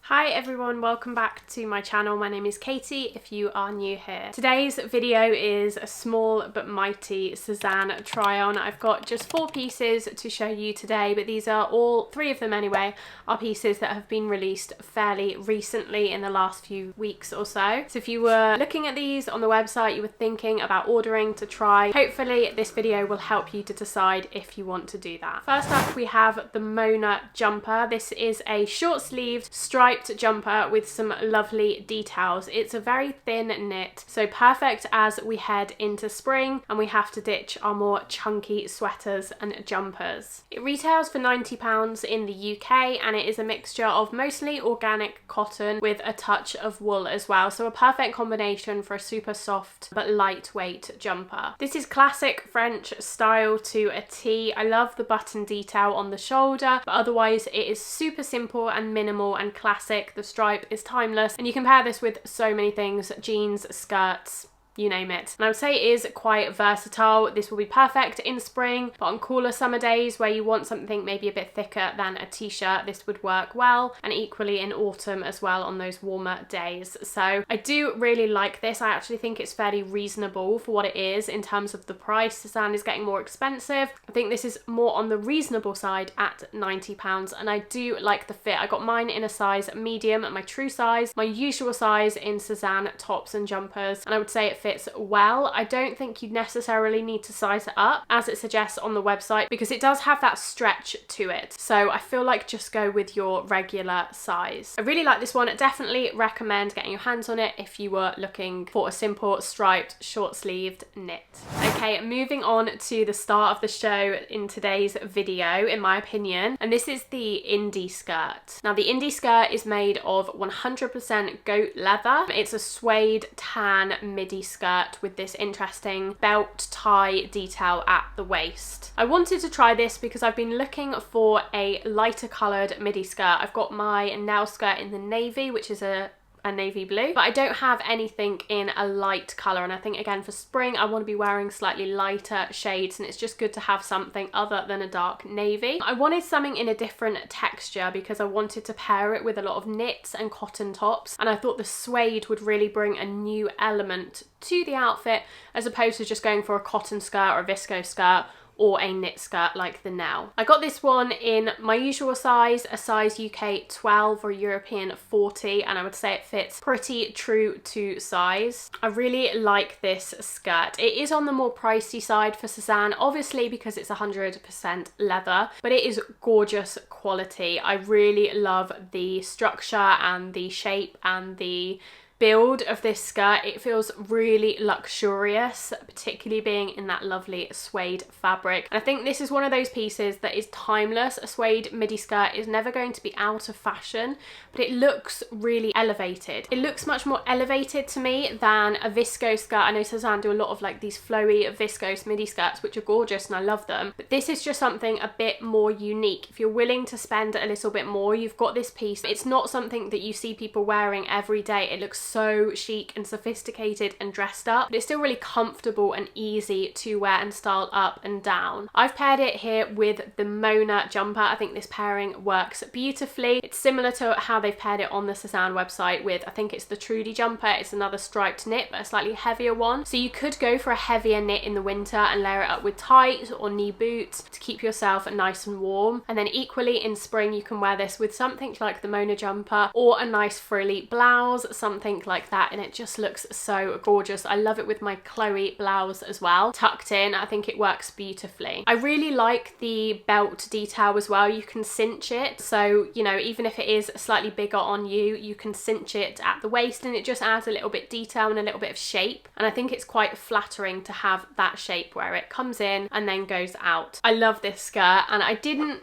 Hi everyone, welcome back to my channel. My name is Katie if you are new here. Today's video is a small but mighty Sézane try on. I've got just 4 pieces to show you today, but these are all, 3 of them anyway, are pieces that have been released fairly recently in the last few weeks or so. So if you were looking at these on the website, you were thinking about ordering to try, hopefully this video will help you to decide if you want to do that. First up we have the Mona jumper. This is a short-sleeved striped jumper with some lovely details. It's a very thin knit, so perfect as we head into spring and we have to ditch our more chunky sweaters and jumpers. It retails for £90 in the UK and it is a mixture of mostly organic cotton with a touch of wool as well, so a perfect combination for a super soft but lightweight jumper. This is classic French style to a T. I love the button detail on the shoulder, but otherwise it is super simple and minimal and classic. The stripe is timeless and you can pair this with so many things: jeans, skirts, you name it. And I would say it is quite versatile. This will be perfect in spring, but on cooler summer days where you want something maybe a bit thicker than a t-shirt, this would work well, and equally in autumn as well on those warmer days. So I do really like this. I actually think it's fairly reasonable for what it is in terms of the price. Sézane is getting more expensive. I think this is more on the reasonable side at £90, and I do like the fit. I got mine in a size medium, my true size, my usual size in Sézane tops and jumpers, and I would say it fits well. I don't think you necessarily need to size it up as it suggests on the website, because it does have that stretch to it, so I feel like just go with your regular size. I really like this one. I definitely recommend getting your hands on it if you were looking for a simple striped short-sleeved knit. Okay, moving on to the start of the show in today's video, in my opinion, and this is the indie skirt. Now the indie skirt is made of 100% goat leather. It's a suede tan midi skirt with this interesting belt tie detail at the waist. I wanted to try this because I've been looking for a lighter coloured midi skirt. I've got my nail skirt in the navy, which is a navy blue, but I don't have anything in a light colour, and I think again for spring I want to be wearing slightly lighter shades, and it's just good to have something other than a dark navy. I wanted something in a different texture because I wanted to pair it with a lot of knits and cotton tops, and I thought the suede would really bring a new element to the outfit as opposed to just going for a cotton skirt or a viscose skirt or a knit skirt like the now. I got this one in my usual size, a size UK 12 or European 40, and I would say it fits pretty true to size. I really like this skirt. It is on the more pricey side for Sézane, obviously because it's 100% leather, but it is gorgeous quality. I really love the structure and the shape and the build of this skirt. It feels really luxurious, particularly being in that lovely suede fabric. And I think this is one of those pieces that is timeless. A suede midi skirt is never going to be out of fashion, but it looks really elevated. It looks much more elevated to me than a viscose skirt. I know Sézane do a lot of like these flowy viscose midi skirts, which are gorgeous and I love them, but this is just something a bit more unique. If you're willing to spend a little bit more, you've got this piece. It's not something that you see people wearing every day. It looks so chic and sophisticated and dressed up, but it's still really comfortable and easy to wear and style up and down. I've paired it here with the Mona jumper. I think this pairing works beautifully. It's similar to how they've paired it on the Sézane website with, I think it's the Trudy jumper. It's another striped knit, but a slightly heavier one. So you could go for a heavier knit in the winter and layer it up with tights or knee boots to keep yourself nice and warm. And then equally in spring, you can wear this with something like the Mona jumper or a nice frilly blouse, something like that, and it just looks so gorgeous. I love it with my Chloe blouse as well, tucked in. I think it works beautifully. I really like the belt detail as well. You can cinch it, so you know, even if it is slightly bigger on you, you can cinch it at the waist and it just adds a little bit detail and a little bit of shape, and I think it's quite flattering to have that shape where it comes in and then goes out. I love this skirt, and I didn't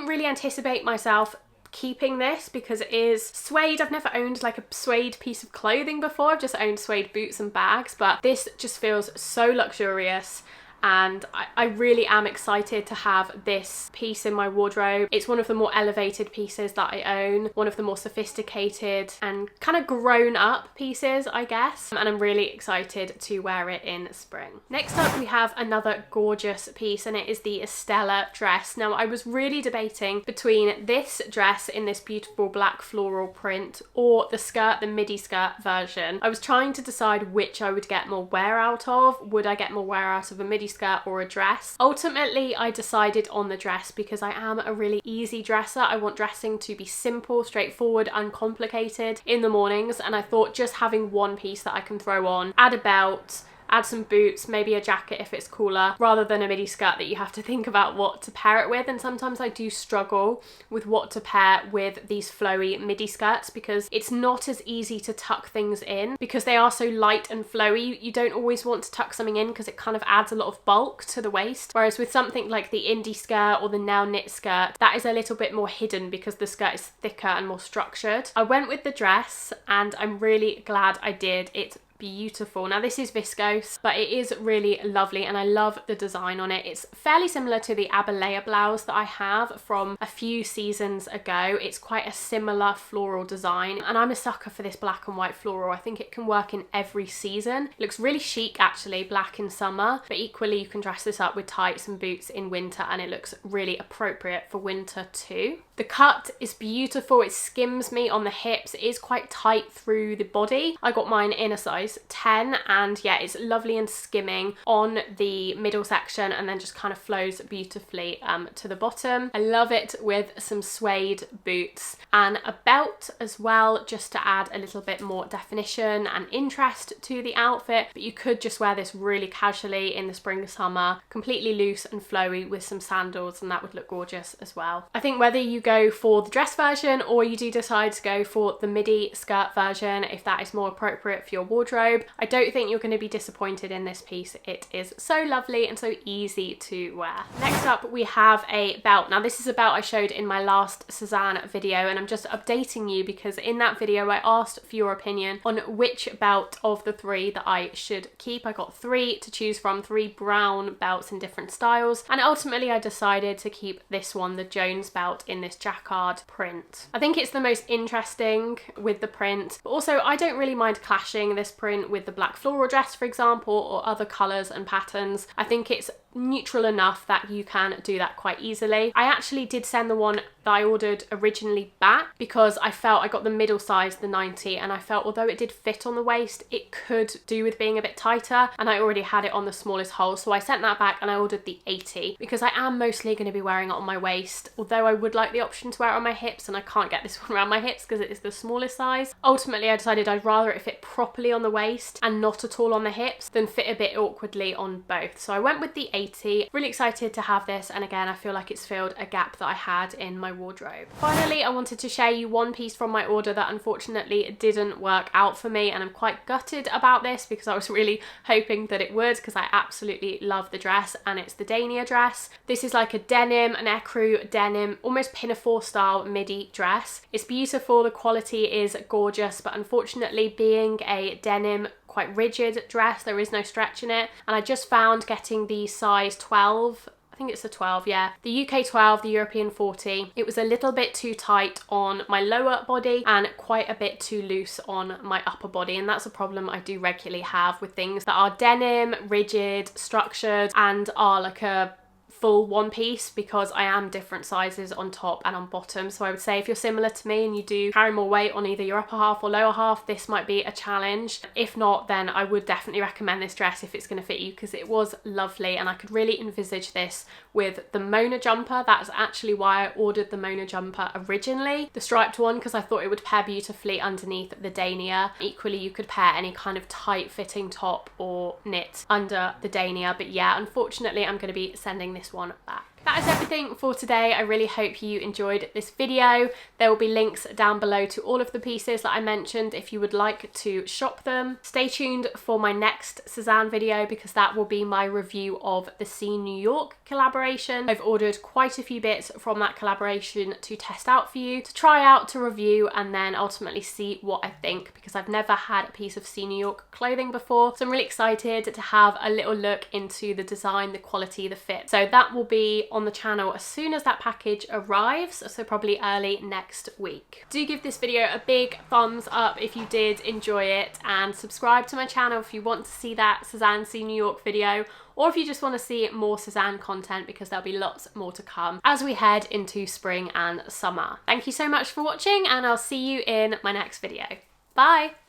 really anticipate myself keeping this because it is suede. I've never owned like a suede piece of clothing before. I've just owned suede boots and bags, but this just feels so luxurious. and I really am excited to have this piece in my wardrobe. It's one of the more elevated pieces that I own, one of the more sophisticated and kind of grown up pieces, I guess, and I'm really excited to wear it in spring. Next up we have another gorgeous piece, and it is the Estella Dress. Now I was really debating between this dress in this beautiful black floral print or the skirt, the midi skirt version. I was trying to decide which I would get more wear out of. Would I get more wear out of a midi skirt or a dress? Ultimately I decided on the dress because I am a really easy dresser. I want dressing to be simple, straightforward, uncomplicated in the mornings, and I thought just having one piece that I can throw on, add a belt, add some boots, maybe a jacket if it's cooler, rather than a midi skirt that you have to think about what to pair it with. And sometimes I do struggle with what to pair with these flowy midi skirts because it's not as easy to tuck things in because they are so light and flowy. You don't always want to tuck something in because it kind of adds a lot of bulk to the waist, whereas with something like the indie skirt or the now knit skirt, that is a little bit more hidden because the skirt is thicker and more structured. I went with the dress and I'm really glad I did. It's beautiful. Now this is viscose, but it is really lovely and I love the design on it. It's fairly similar to the Abelea blouse that I have from a few seasons ago. It's quite a similar floral design and I'm a sucker for this black and white floral. I think it can work in every season. It looks really chic actually, black in summer, but equally you can dress this up with tights and boots in winter and it looks really appropriate for winter too. The cut is beautiful. It skims me on the hips. It is quite tight through the body. I got mine in a size 10 and yeah, it's lovely and skimming on the middle section and then just kind of flows beautifully to the bottom. I love it with some suede boots and a belt as well, just to add a little bit more definition and interest to the outfit. But you could just wear this really casually in the spring, summer, completely loose and flowy with some sandals, and that would look gorgeous as well. I think whether you go for the dress version or you do decide to go for the midi skirt version, if that is more appropriate for your wardrobe, I don't think you're going to be disappointed in this piece. It is so lovely and so easy to wear. Next up we have a belt. Now this is a belt I showed in my last Sézane video and I'm just updating you because in that video I asked for your opinion on which belt of the three that I should keep. I got three to choose from, three brown belts in different styles, and ultimately I decided to keep this one, the Jones belt in this jacquard print. I think it's the most interesting with the print, but also I don't really mind clashing this print with the black floral dress, for example, or other colours and patterns. I think it's neutral enough that you can do that quite easily. I actually did send the one that I ordered originally back because I felt I got the middle size, the 90, and I felt although it did fit on the waist, it could do with being a bit tighter, and I already had it on the smallest hole, so I sent that back and I ordered the 80 because I am mostly going to be wearing it on my waist, although I would like the option to wear it on my hips, and I can't get this one around my hips because it is the smallest size. Ultimately I decided I'd rather it fit properly on the waist and not at all on the hips than fit a bit awkwardly on both, so I went with the 80. Really excited to have this, and again I feel like it's filled a gap that I had in my wardrobe. Finally, I wanted to share you one piece from my order that unfortunately didn't work out for me, and I'm quite gutted about this because I was really hoping that it would, because I absolutely love the dress, and it's the Dania dress. This is like a denim, an ecru denim, almost pinafore style midi dress. It's beautiful, the quality is gorgeous, but unfortunately being a denim quite rigid dress, there is no stretch in it, and I just found getting the size 12, I think it's a 12, yeah, the UK 12, the European 40, it was a little bit too tight on my lower body and quite a bit too loose on my upper body, and that's a problem I do regularly have with things that are denim, rigid, structured, and are like a full one piece, because I am different sizes on top and on bottom. So I would say if you're similar to me and you do carry more weight on either your upper half or lower half, this might be a challenge. If not, then I would definitely recommend this dress if it's going to fit you, because it was lovely and I could really envisage this with the Mona jumper. That's actually why I ordered the Mona jumper originally, the striped one, because I thought it would pair beautifully underneath the Dania. Equally, you could pair any kind of tight fitting top or knit under the Dania, but yeah, unfortunately I'm going to be sending this one back. That is everything for today. I really hope you enjoyed this video. There will be links down below to all of the pieces that I mentioned if you would like to shop them. Stay tuned for my next Sézane video because that will be my review of the See New York collaboration. I've ordered quite a few bits from that collaboration to test out for you, to try out, to review, and then ultimately see what I think, because I've never had a piece of See New York clothing before. So I'm really excited to have a little look into the design, the quality, the fit. So that will be on the channel as soon as that package arrives, so probably early next week. Do give this video a big thumbs up if you did enjoy it, and subscribe to my channel if you want to see that Sézane See New York video, or if you just want to see more Sézane content, because there'll be lots more to come as we head into spring and summer. Thank you so much for watching, and I'll see you in my next video. Bye!